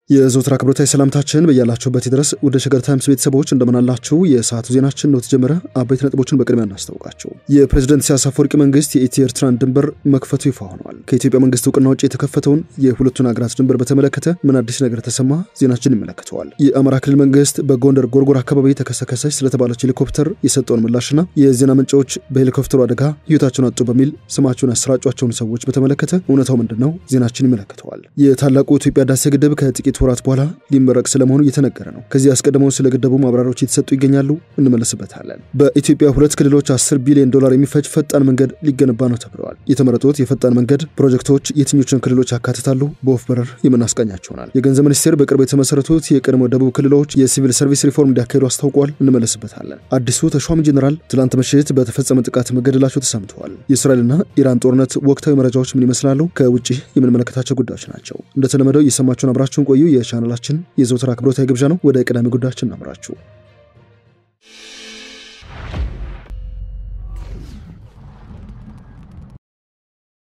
የዘውትር አክብሮታዊ ሰላምታችን በያላችሁበት ድረስ ወደ ሸገር ታይምስ ቤተሰቦች እንደምናላችሁ የሰዓቱ ዜናችን ነው ተጀመረ። አበይት ነጥቦችን በቅድሚያ እናስተዋውቃችሁ። የፕሬዝዳንት ኢሳያስ አፈወርቂ መንግስት የኢትዮ-ኤርትራን ድንበር መክፈቱ ይፋ ሆኗል። ከኢትዮጵያ መንግስት እውቅና ውጪ የተከፈተውን የሁለቱን ሀገራት ድንበር በተመለከተ ምን አዲስ ነገር ተሰማ? ዜናችን ይመለከተዋል። የአማራ ክልል መንግስት በጎንደር ጎርጎራ አካባቢ ተከሰከሰች ስለተባለች ሄሊኮፕተር የሰጠውን ምላሽና የዜና ምንጮች በሄሊኮፕተሩ አደጋ ህይወታቸውን አጡ በሚል ስማቸውን ያሰራጯቸውን ሰዎች በተመለከተ እውነታው ምንድነው? ዜናችን ይመለከተዋል። የታላቁ ኢትዮጵያ ህዳሴ ግድብ ከጥቂት ወራት በኋላ ሊመረቅ ስለመሆኑ እየተነገረ ነው። ከዚህ አስቀድመው ስለ ግድቡ ማብራሪያዎች እየተሰጡ ይገኛሉ። እንመለስበታለን። በኢትዮጵያ ሁለት ክልሎች $10 ቢሊዮን የሚፈጅ ፈጣን መንገድ ሊገነባ ነው ተብሏል። የተመረጡት የፈጣን መንገድ ፕሮጀክቶች የትኞቹን ክልሎች ያካትታሉ? በወፍ በረር የምናስቃኛቸውናል። የገንዘብ ሚኒስቴር በቅርብ የተመሰረቱት የቀድሞ ደቡብ ክልሎች የሲቪል ሰርቪስ ሪፎርም እንዲያካሂዱ አስታውቋል። እንመለስበታለን። አዲሱ ተሿሚ ጄኔራል ትላንት ምሽት በተፈጸመ ጥቃት መገደላቸው ተሰምተዋል። የእስራኤልና ኢራን ጦርነት ወቅታዊ መረጃዎች ምን ይመስላሉ? ከውጪ የምንመለከታቸው ጉዳዮች ናቸው። እንደተለመደው እየሰማችሁን አብራችሁን ቆዩ። የቻናላችን የዘውትር አክብሮታዊ ግብዣ ነው። ወደ ቀዳሚ ጉዳያችን እናምራችሁ።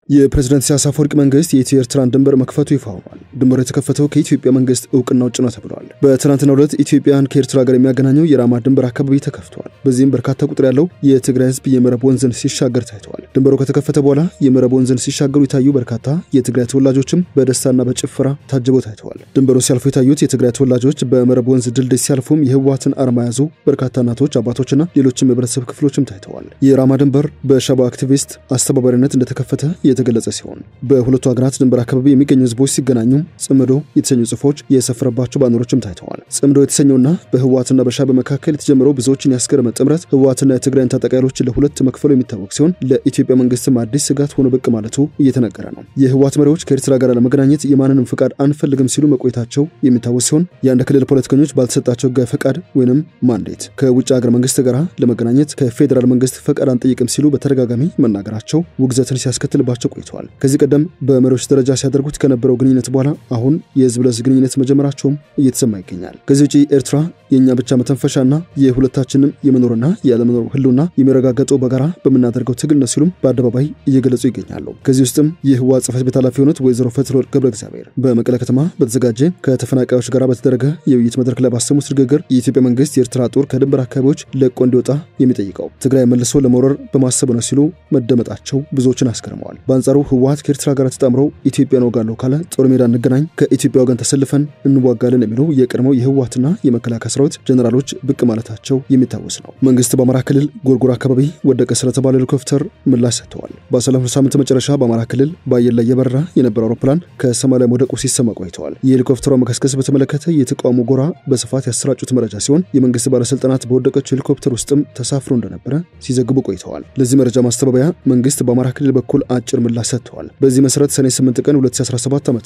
የፕሬዝዳንት ኢሳያስ አፈወርቂ መንግስት የኢትዮ-ኤርትራን ድንበር መክፈቱ ይፋ ሆኗል። ድንበሩ የተከፈተው ከኢትዮጵያ መንግስት እውቅና ውጪ ነው ተብሏል። በትናንትናው ዕለት ኢትዮጵያን ከኤርትራ ጋር የሚያገናኘው የራማ ድንበር አካባቢ ተከፍቷል። በዚህም በርካታ ቁጥር ያለው የትግራይ ህዝብ የመረብ ወንዝን ሲሻገር ታይቷል። ድንበሩ ከተከፈተ በኋላ የመረብ ወንዝን ሲሻገሩ የታዩ በርካታ የትግራይ ተወላጆችም በደስታና በጭፈራ ታጅበው ታይተዋል። ድንበሩ ሲያልፉ የታዩት የትግራይ ተወላጆች በመረብ ወንዝ ድልድይ ሲያልፉም የህወሓትን አርማ ያዙ በርካታ እናቶች፣ አባቶችና ሌሎችም የህብረተሰብ ክፍሎችም ታይተዋል። የራማ ድንበር በሻዕቢያ አክቲቪስት አስተባባሪነት እንደተከፈተ የተገለጸ ሲሆን በሁለቱ ሀገራት ድንበር አካባቢ የሚገኙ ህዝቦች ሲገናኙ ጽምዶ የተሰኙ ጽፎች የሰፈረባቸው ባነሮችም ታይተዋል። ጽምዶ የተሰኘውና በህወሓትና በሻዕቢያ መካከል የተጀመረው ብዙዎችን ያስገረመ ጥምረት ህወሓትና የትግራይን ታጣቂዎች ለሁለት መክፈሉ የሚታወቅ ሲሆን ለኢትዮጵያ መንግስትም አዲስ ስጋት ሆኖ ብቅ ማለቱ እየተነገረ ነው። የህወሓት መሪዎች ከኤርትራ ጋር ለመገናኘት የማንንም ፍቃድ አንፈልግም ሲሉ መቆየታቸው የሚታወስ ሲሆን የአንድ ክልል ፖለቲከኞች ባልተሰጣቸው ህጋዊ ፍቃድ ወይንም ማንዴት ከውጭ ሀገር መንግስት ጋር ለመገናኘት ከፌዴራል መንግስት ፍቃድ አንጠይቅም ሲሉ በተደጋጋሚ መናገራቸው ውግዘትን ሲያስከትልባቸው ቆይቷል። ከዚህ ቀደም በመሪዎች ደረጃ ሲያደርጉት ከነበረው ግንኙነት በኋላ አሁን የህዝብ ለህዝብ ግንኙነት መጀመራቸውም እየተሰማ ይገኛል። ከዚህ ውጪ ኤርትራ የኛ ብቻ መተንፈሻና የሁለታችንም የመኖርና ያለመኖር ህልውና የሚረጋገጠው በጋራ በመናደርገው ትግል ነው ሲሉም በአደባባይ እየገለጹ ይገኛሉ። ከዚህ ውስጥም የህወሓት ጽሕፈት ቤት ኃላፊ የሆኑት ወይዘሮ ፈትለወርቅ ገብረ እግዚአብሔር በመቀለ ከተማ በተዘጋጀ ከተፈናቃዮች ጋር በተደረገ የውይይት መድረክ ላይ ባሰሙት ንግግር የኢትዮጵያ መንግስት የኤርትራ ጦር ከድንበር አካባቢዎች ለቆ እንዲወጣ የሚጠይቀው ትግራይ መልሶ ለመውረር በማሰብ ነው ሲሉ መደመጣቸው ብዙዎችን አስገርመዋል። በአንጻሩ ህወሓት ከኤርትራ ጋር ተጣምረው ኢትዮጵያን ወጋለው ካለ ጦር ሜዳ እንገናኝ፣ ከኢትዮጵያ ወገን ተሰልፈን እንዋጋለን የሚለው የቀድሞው የህወሓትና የመከላከያ ሰራዊት ጀነራሎች ብቅ ማለታቸው የሚታወስ ነው። መንግስት በአማራ ክልል ጎርጎራ አካባቢ ወደቀ ስለተባለ ሄሊኮፕተር ምላሽ ሰጥተዋል። ባለፈው ሳምንት መጨረሻ በአማራ ክልል በአየር ላይ የበረራ የነበረው አውሮፕላን ከሰማይ ላይ መውደቁ ሲሰማ ቆይተዋል። የሄሊኮፕተሩ መከስከስ በተመለከተ የተቃውሞ ጎራ በስፋት ያሰራጩት መረጃ ሲሆን የመንግስት ባለስልጣናት በወደቀችው ሄሊኮፕተር ውስጥም ተሳፍሮ እንደነበረ ሲዘግቡ ቆይተዋል። ለዚህ መረጃ ማስተባበያ መንግስት በአማራ ክልል በኩል አጭር ምላሽ ሰጥተዋል። በዚህ መሰረት ሰኔ 8 ቀን 2017 ዓ.ም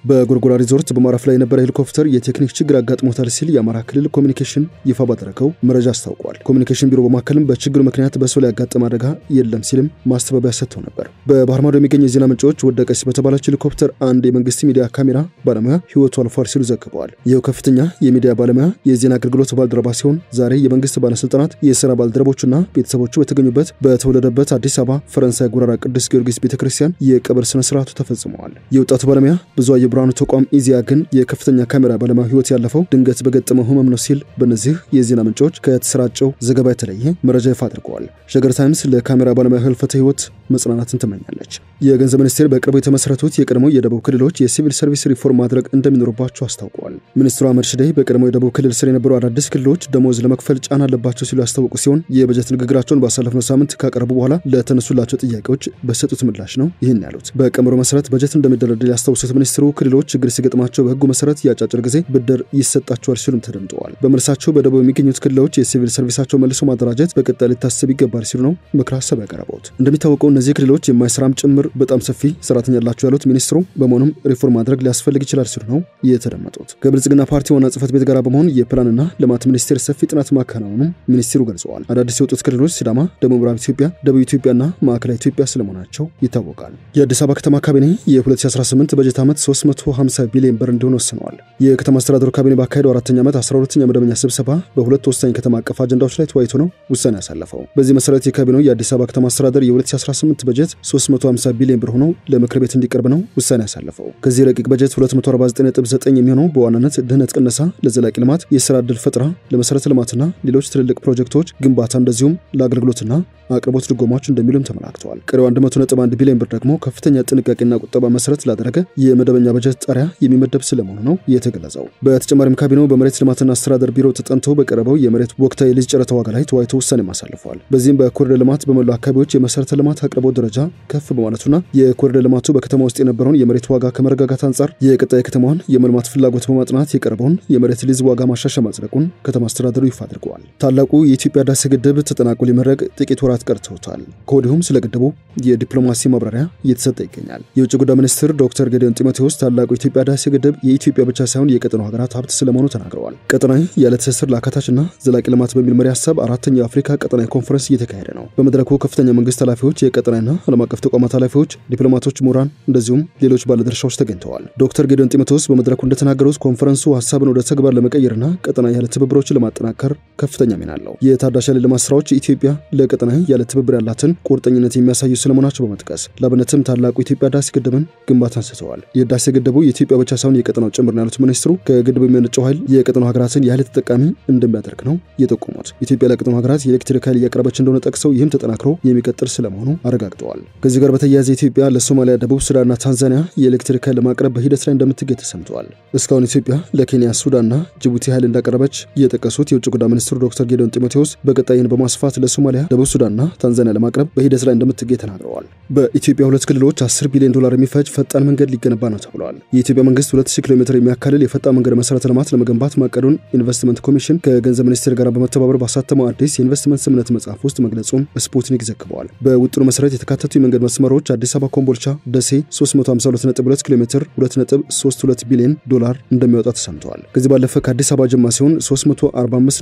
በጎርጎራ ሪዞርት በማረፍ ላይ የነበረ ሄሊኮፕተር የቴክኒክ ችግር አጋጥሞታል ሲል የአማራ ክልል ኮሚኒኬሽን ይፋ ባደረገው መረጃ አስታውቋል። ኮሚኒኬሽን ቢሮ በማከልም በችግሩ ምክንያት በሰው ላይ ያጋጠመ አደጋ የለም ሲልም ማስተባበያ ሰጥተው ነበር። በባህር ማዶ የሚገኙ የዜና ምንጮች ወደቀች በተባለች ሄሊኮፕተር አንድ የመንግስት ሚዲያ ካሜራ ባለሙያ ህይወቱ አልፏል ሲሉ ዘግበዋል። ይኸው ከፍተኛ የሚዲያ ባለሙያ የዜና አገልግሎት ባልደረባ ሲሆን ዛሬ የመንግስት ባለስልጣናት የሥራ ባልደረቦችና ቤተሰቦቹ በተገኙበት በተወለደበት አዲስ አበባ ፈረንሳይ ጉራራ ቅዱስ ጊዮርጊስ ቤተክርስቲያን የቀብር ስነ ስርዓቱ ተፈጽመዋል። የወጣቱ ባለሙያ ብዙአየሁ ብርሃኑ ተቋም ኢዜአ ግን የከፍተኛ ካሜራ ባለሙያ ህይወት ያለፈው ድንገት በገጠመው ህመም ነው ሲል በእነዚህ የዜና ምንጮች ከተሰራጨው ዘገባ የተለየ መረጃ ይፋ አድርገዋል። ሸገር ታይምስ ለካሜራ ባለሙያ ህልፈተ ህይወት መጽናናትን ትመኛለች። የገንዘብ ሚኒስቴር በቅርቡ የተመሰረቱት የቀድሞ የደቡብ ክልሎች የሲቪል ሰርቪስ ሪፎርም ማድረግ እንደሚኖርባቸው አስታውቀዋል። ሚኒስትሩ አህመድ ሽዴ በቀድሞ የደቡብ ክልል ስር የነበሩ አዳዲስ ክልሎች ደሞዝ ለመክፈል ጫና አለባቸው ሲሉ ያስታወቁ ሲሆን የበጀት ንግግራቸውን ባሳለፍነው ሳምንት ካቀረቡ በኋላ ለተነሱላቸው ጥያቄዎች በሰጡት ምላሽ ነው ይህን ያሉት። በቀመሩ መሰረት በጀት እንደሚደለደል ያስታወሱት ሚኒስትሩ ክልሎች ችግር ሲገጥማቸው በህጉ መሰረት ያጫጭር ጊዜ ብድር ይሰጣቸዋል ሲሉም ተደምጠዋል። በመልሳቸው በደቡብ የሚገኙት ክልሎች የሲቪል ሰርቪሳቸው መልሶ ማደራጀት በቀጣይ ሊታሰብ ይገባል ሲሉ ነው ምክረ ሀሳብ ያቀረቡት። እንደሚታወቀው እነዚህ ክልሎች የማይሰራም ጭምር በጣም ሰፊ ሰራተኛ ያላቸው ያሉት ሚኒስትሩ በመሆኑም ሪፎርም ማድረግ ሊያስፈልግ ይችላል ሲሉ ነው የተደመጡት። ከብልጽግና ፓርቲ ዋና ጽሕፈት ቤት ጋር በመሆን የፕላንና ልማት ሚኒስቴር ሰፊ ጥናት ማከናወኑም ሚኒስትሩ ገልጸዋል። አዳዲስ የወጡት ክልሎች ሲዳማ፣ ደቡብ ምዕራብ ኢትዮጵያ፣ ደቡብ ኢትዮጵያና ማዕከላዊ ኢትዮጵያ ስለመሆናቸው ይታወቃል። የአዲስ አበባ ከተማ ካቢኔ የ2018 በጀት ዓመት 350 ቢሊዮን ብር እንዲሆን ወስነዋል። የከተማ አስተዳደሩ ካቢኔ ባካሄደው 4ኛ ዓመት 12ኛ መደበኛ ስብሰባ በሁለት ወሳኝ ከተማ አቀፍ አጀንዳዎች ላይ ተወያይቶ ነው ውሳኔ ያሳለፈው። በዚህ መሰረት የካቢኔው የአዲስ አበባ ከተማ አስተዳደር የ2018 በጀት 350 ቢሊዮን ብር ሆኖ ለምክር ቤት እንዲቀርብ ነው ውሳኔ ያሳለፈው። ከዚህ ረቂቅ በጀት 249.9 የሚሆነው በዋናነት ድህነት ቅነሳ፣ ለዘላቂ ልማት፣ የሥራ ዕድል ፈጠራ፣ ለመሰረተ ልማትና ሌሎች ትልልቅ ፕሮጀክቶች ግንባታ እንደዚሁም ለአገልግሎትና አቅርቦት ድጎማዎች እንደሚሉም ተመላክተዋል። ቀሪው 100.1 ቢሊዮን ብር ደግሞ ከፍተኛ ጥንቃቄና ቁጠባ መሰረት ላደረገ የመደበኛ በጀት ጣሪያ የሚመደብ ስለመሆኑ ነው የተገለጸው። በተጨማሪም ካቢኔው በመሬት ልማትና አስተዳደር ቢሮ ተጠንቶ በቀረበው የመሬት ወቅታዊ ሊዝ ጨረታ ዋጋ ላይ ተወያይቶ ውሳኔ ማሳልፈዋል። በዚህም በኮሪደር ልማት በመላው አካባቢዎች የመሰረተ ልማት አቅርቦት ደረጃ ከፍ በማለቱና የኮሪደር ልማቱ በከተማ ውስጥ የነበረውን የመሬት ዋጋ ከመረጋጋት አንጻር የቀጣይ ከተማዋን የመልማት ፍላጎት በማጥናት የቀረበውን የመሬት ሊዝ ዋጋ ማሻሻያ ማጽደቁን ከተማ አስተዳደሩ ይፋ አድርገዋል። ታላቁ የኢትዮጵያ ህዳሴ ግድብ ተጠናቆ ሊመረቅ ጥቂት ወራት ቀርተውታል። ከወዲሁም ስለ ግድቡ የዲፕሎማሲ ማብራሪያ እየተሰጠ ይገኛል። የውጭ ጉዳይ ሚኒስትር ዶክተር ጌዲዮን ጢሞቴዎስ ታላቁ የኢትዮጵያ ህዳሴ ግድብ የኢትዮጵያ ብቻ ሳይሆን የቀጠናው ሀገራት ሀብት ስለመሆኑ ተናግረዋል። ቀጠናዊ ያለ ትስስር ለአካታችና ዘላቂ ልማት በሚል መሪ ሀሳብ አራተኛው የአፍሪካ ቀጠናዊ ኮንፈረንስ እየተካሄደ ነው። በመድረኩ ከፍተኛ መንግስት ኃላፊዎች፣ የቀጠናዊና ዓለም አቀፍ ተቋማት ኃላፊዎች፣ ዲፕሎማቶች፣ ምሁራን እንደዚሁም ሌሎች ባለድርሻዎች ተገኝተዋል። ዶክተር ጌዲዮን ጢሞቴዎስ በመድረኩ እንደተናገሩት ኮንፈረንሱ ሀሳብን ወደ ተግባር ለመቀየርና ቀጠናዊ ያለ ትብብሮችን ለማጠናከር ከፍተኛ ሚና አለው። የታዳሽ ኃይል ልማት ስራዎች ኢትዮጵያ ለቀጠናዊ ያለ ትብብር ያላትን ቁርጠኝነት የሚያሳዩ ስለመሆናቸው በመጥቀስ ለአብነትም ታላቁ የኢትዮጵያ ህዳሴ ግድብን ግንባታ አንስተዋል። የህዳሴ ግድቡ የኢትዮጵያ ብቻ ሳይሆን የቀጠናው ጭምር ያሉት ሚኒስትሩ ከግድቡ የሚመነጨው ኃይል የቀጠናው ሀገራትን ያህል ተጠቃሚ እንደሚያደርግ ነው የጠቆሙት። ኢትዮጵያ ለቀጠናው ሀገራት የኤሌክትሪክ ኃይል እያቀረበች እንደሆነ ጠቅሰው ይህም ተጠናክሮ የሚቀጥል ስለመሆኑ አረጋግጠዋል። ከዚህ ጋር በተያያዘ ኢትዮጵያ ለሶማሊያ፣ ደቡብ ሱዳንና ታንዛኒያ የኤሌክትሪክ ኃይል ለማቅረብ በሂደት ላይ እንደምትገኝ ተሰምተዋል። እስካሁን ኢትዮጵያ ለኬንያ፣ ሱዳንና ጅቡቲ ኃይል እንዳቀረበች የጠቀሱት የውጭ ጉዳይ ሚኒስትሩ ዶክተር ጌዲዮን ጢሞቴዎስ በቀጣይን በማስፋት ለሶማሊያ፣ ደቡብ ሱዳንና ታንዛኒያ ለማቅረብ በሂደት ላይ እንደምትገኝ ተናግረዋል። በኢትዮጵያ ሁለት ክልሎች 10 ቢሊዮን ዶላር የሚፈጅ ፈጣን መንገድ ሊገነባ ነው ተብሏል። የኢትዮጵያ መንግስት 2000 ኪሎ ሜትር የሚያካልል የፈጣን መንገድ መሰረተ ልማት ለመገንባት ማቀዱን ኢንቨስትመንት ኮሚሽን ከገንዘብ ሚኒስቴር ጋር በመተባበር ባሳተመው አዲስ የኢንቨስትመንት ስምምነት መጽሐፍ ውስጥ መግለጹን ስፑትኒክ ዘግቧል። በውጥኑ መሰረት የተካተቱ የመንገድ መስመሮች አዲስ አበባ፣ ኮምቦልቻ፣ ደሴ 352.2 ኪሎ ሜትር 2.32 ቢሊዮን ዶላር እንደሚወጣ ተሰምተዋል። ከዚህ ባለፈ ከአዲስ አበባ ጅማ ሲሆን 345.5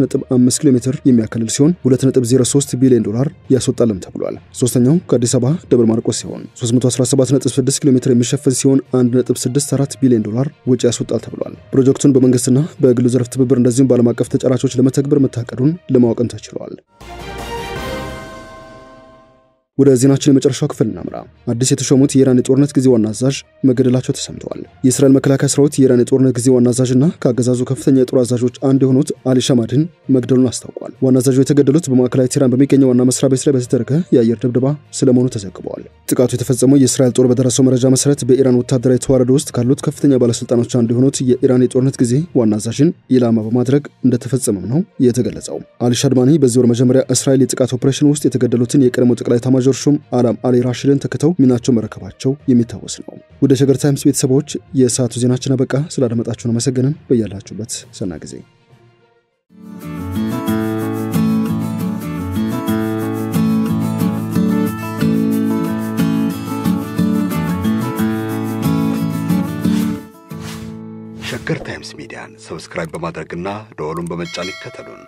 ኪሎ ሜትር የሚያካልል ሲሆን 2.03 ቢሊዮን ዶላር ያስወጣልም ተብሏል። ሶስተኛው ከአዲስ አበባ ደብረ ማርቆስ ሲሆን 317.6 ኪሎ ሜትር የሚሸፍን ሲሆን 1.64 ቢሊዮን ዶላር ወጪ ያስወጣል ተብሏል። ፕሮጀክቱን በመንግስትና በግሉ ዘርፍ ትብብር እንደዚሁም በዓለም አቀፍ ተጫራቾች ለመተግበር መታቀዱን ለማወቅ ተችሏል። ወደ ዜናችን የመጨረሻው ክፍል እናምራ። አዲስ የተሾሙት የኢራን የጦርነት ጊዜ ዋና አዛዥ መገደላቸው ተሰምተዋል። የእስራኤል መከላከያ ሰራዊት የኢራን የጦርነት ጊዜ ዋና አዛዥና ከአገዛዙ ከፍተኛ የጦር አዛዦች አንዱ የሆኑት አሊ ሻማድን መግደሉን አስታውቋል። ዋና አዛዡ የተገደሉት በማዕከላዊ ቴህራን በሚገኘው ዋና መስሪያ ቤት ላይ በተደረገ የአየር ድብደባ ስለመሆኑ ተዘግቧል። ጥቃቱ የተፈጸመው የእስራኤል ጦር በደረሰው መረጃ መሰረት በኢራን ወታደራዊ ተዋረድ ውስጥ ካሉት ከፍተኛ ባለስልጣኖች አንዱ የሆኑት የኢራን የጦርነት ጊዜ ዋና አዛዥን ኢላማ በማድረግ እንደተፈጸመም ነው የተገለጸው። አሊ ሻድማኒ በዚህ ወር መጀመሪያ እስራኤል የጥቃት ኦፕሬሽን ውስጥ የተገደሉትን የቀድሞ ጠቅላይ ኤታማዦር ሹም አላም አሊ ራሺድን ተከተው ሚናቸው መረከባቸው የሚታወስ ነው። ወደ ሸገር ታይምስ ቤተሰቦች የሰዓቱ ዜናችን አበቃ። ስላደመጣችሁን አመሰግነን። በያላችሁበት ሰና ጊዜ ሸገር ታይምስ ሚዲያን ሰብስክራይብ በማድረግና ደወሉን በመጫን ይከተሉን።